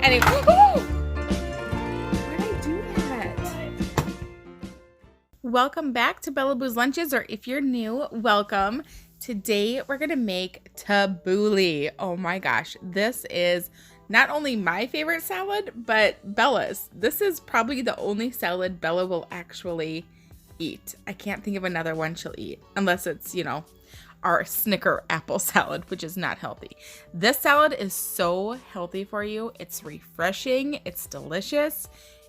Anyway, why did I do that? Welcome back to BellaBoo2's Lunches, or if you're new, welcome. Today we're gonna make tabbouli. Oh my gosh, this is not only my favorite salad, but Bella's. This is probably the only salad Bella will actually eat. I can't think of another one she'll eat, unless it's, you know, our Snicker apple salad, which is not healthy. This salad is so healthy for you. It's refreshing, it's delicious.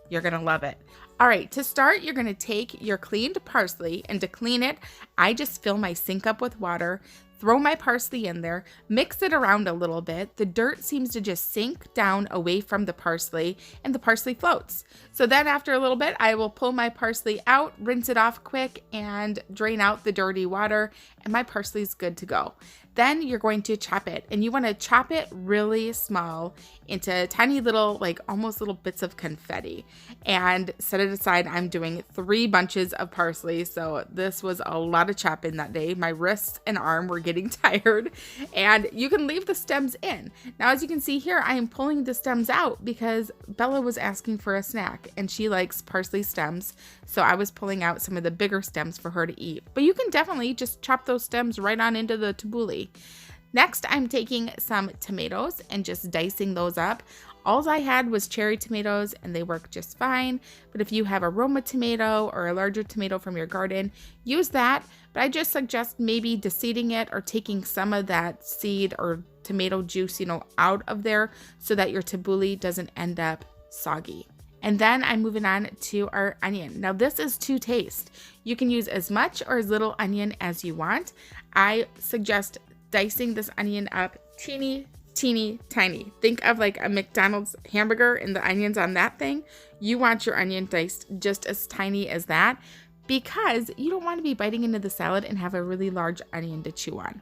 You're gonna love it. All right, to start, you're gonna take your cleaned parsley, and to clean it, I just fill my sink up with water, throw my parsley in there, mix it around a little bit. The dirt seems to just sink down away from the parsley, and the parsley floats. So then after a little bit, I will pull my parsley out, rinse it off quick, and drain out the dirty water, and my parsley is good to go. Then you're going to chop it, and you want to chop it really small into tiny little, like almost little bits of confetti, and set it aside. I'm doing 3 bunches of parsley, so this was a lot of chopping that day. My wrists and arm were getting tired, and you can leave the stems in. Now, as you can see here, I am pulling the stems out because Bella was asking for a snack, and she likes parsley stems, so I was pulling out some of the bigger stems for her to eat. But you can definitely just chop those stems right on into the tabbouli. Next, I'm taking some tomatoes and just dicing those up. All I had was cherry tomatoes, and they work just fine. But if you have a Roma tomato or a larger tomato from your garden, use that. But I just suggest maybe deseeding it or taking some of that seed or tomato juice, out of there so that your tabbouli doesn't end up soggy. And then I'm moving on to our onion. Now, this is to taste. You can use as much or as little onion as you want. I suggest dicing this onion up teeny tiny. Think of like a McDonald's hamburger and the onions on that thing. You want your onion diced just as tiny as that, because you don't want to be biting into the salad and have a really large onion to chew on.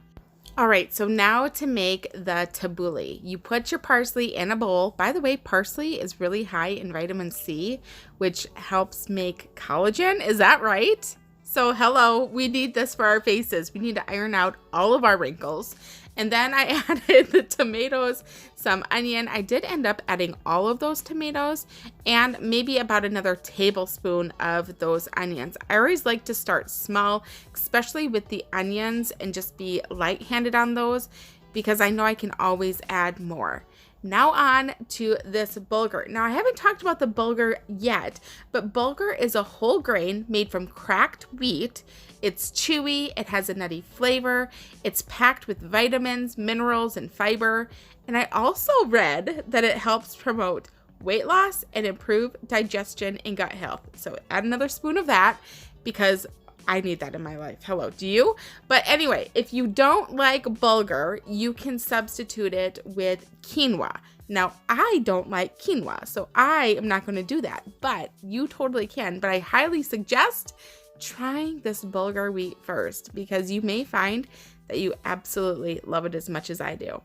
All right, so now to make the tabbouli. You put your parsley in a bowl. By the way, parsley is really high in vitamin C, which helps make collagen. Is that right? So hello, we need this for our faces. We need to iron out all of our wrinkles. And then I added the tomatoes, some onion. I did end up adding all of those tomatoes and maybe about another tablespoon of those onions. I always like to start small, especially with the onions, and just be light-handed on those because I know I can always add more. Now on to this bulgur. Now, I haven't talked about the bulgur yet, but bulgur is a whole grain made from cracked wheat. It's chewy, it has a nutty flavor, it's packed with vitamins, minerals, and fiber. And I also read that it helps promote weight loss and improve digestion and gut health. So add another spoon of that because I need that in my life. Hello, do you? But anyway, if you don't like bulgur, you can substitute it with quinoa. Now, I don't like quinoa, so I am not going to do that, but you totally can. But I highly suggest trying this bulgur wheat first, because you may find that you absolutely love it as much as I do.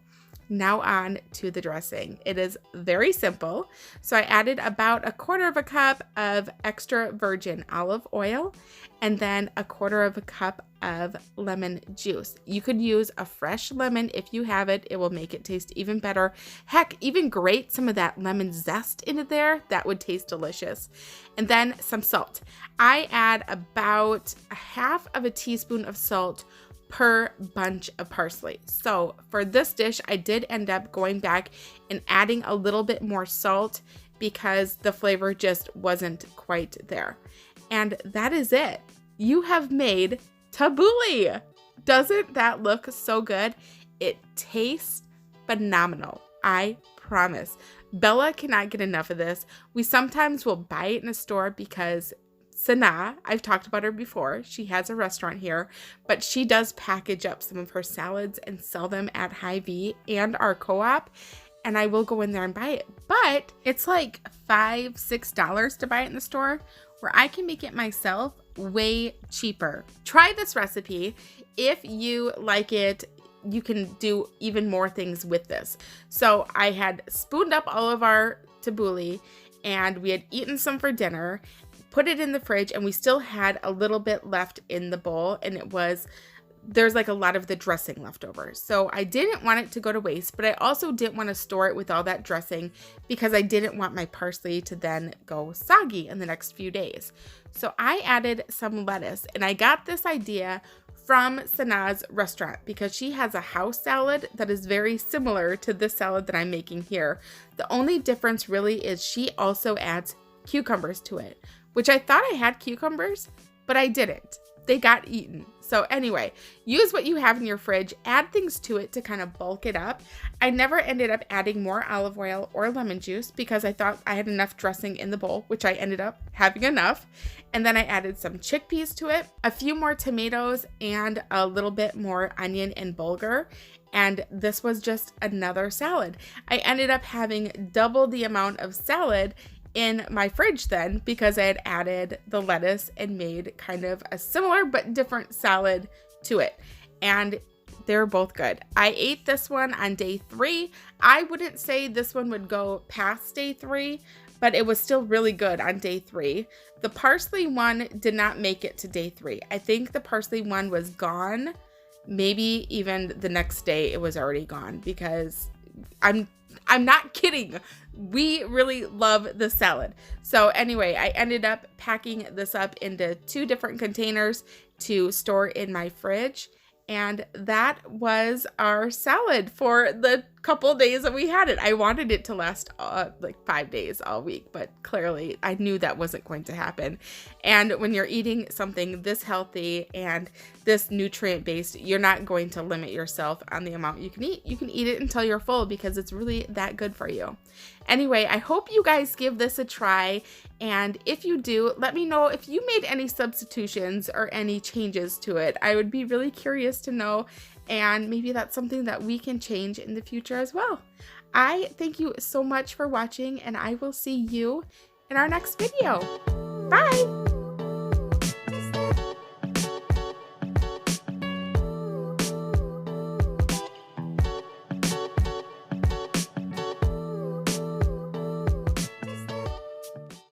Now on to the dressing. It is very simple. So I added about 1/4 cup of extra virgin olive oil, and then 1/4 cup of lemon juice. You could use a fresh lemon if you have it. It will make it taste even better. Heck, even grate some of that lemon zest into there. That would taste delicious. And then some salt. I add about 1/2 teaspoon of salt per bunch of parsley. So for this dish, I did end up going back and adding a little bit more salt because the flavor just wasn't quite there. And that is it. You have made tabbouli. Doesn't that look so good? It tastes phenomenal. I promise. Bella cannot get enough of this. We sometimes will buy it in a store because Sana, I've talked about her before. She has a restaurant here, but she does package up some of her salads and sell them at Hy-Vee and our co-op, and I will go in there and buy it. But it's like $5, $6 to buy it in the store, where I can make it myself way cheaper. Try this recipe. If you like it, you can do even more things with this. So I had spooned up all of our tabbouli, and we had eaten some for dinner, put it in the fridge, and we still had a little bit left in the bowl, and it was there's like a lot of the dressing left over. So I didn't want it to go to waste, but I also didn't want to store it with all that dressing because I didn't want my parsley to then go soggy in the next few days. So I added some lettuce, and I got this idea from Sanaa's restaurant because she has a house salad that is very similar to this salad that I'm making here. The only difference really is she also adds cucumbers to it, which I thought I had cucumbers, but I didn't. They got eaten. So anyway, use what you have in your fridge, add things to it to kind of bulk it up. I never ended up adding more olive oil or lemon juice because I thought I had enough dressing in the bowl, which I ended up having enough. And then I added some chickpeas to it, a few more tomatoes, and a little bit more onion and bulgur. And this was just another salad. I ended up having double the amount of salad in my fridge then because I had added the lettuce and made kind of a similar but different salad to it. And they're both good. I ate this one on day 3. I wouldn't say this one would go past day 3, but it was still really good on day 3. The parsley one did not make it to day 3. I think the parsley one was gone. Maybe even the next day it was already gone because I'm not kidding. We really love the salad. So anyway, I ended up packing this up into 2 different containers to store in my fridge. And that was our salad for the couple days that we had it. I wanted it to last like 5 days all week, but clearly I knew that wasn't going to happen. And when you're eating something this healthy and this nutrient based, you're not going to limit yourself on the amount you can eat. You can eat it until you're full because it's really that good for you. Anyway, I hope you guys give this a try. And if you do, let me know if you made any substitutions or any changes to it. I would be really curious to know, and maybe that's something that we can change in the future as well. I thank you so much for watching, and I will see you in our next video. Bye!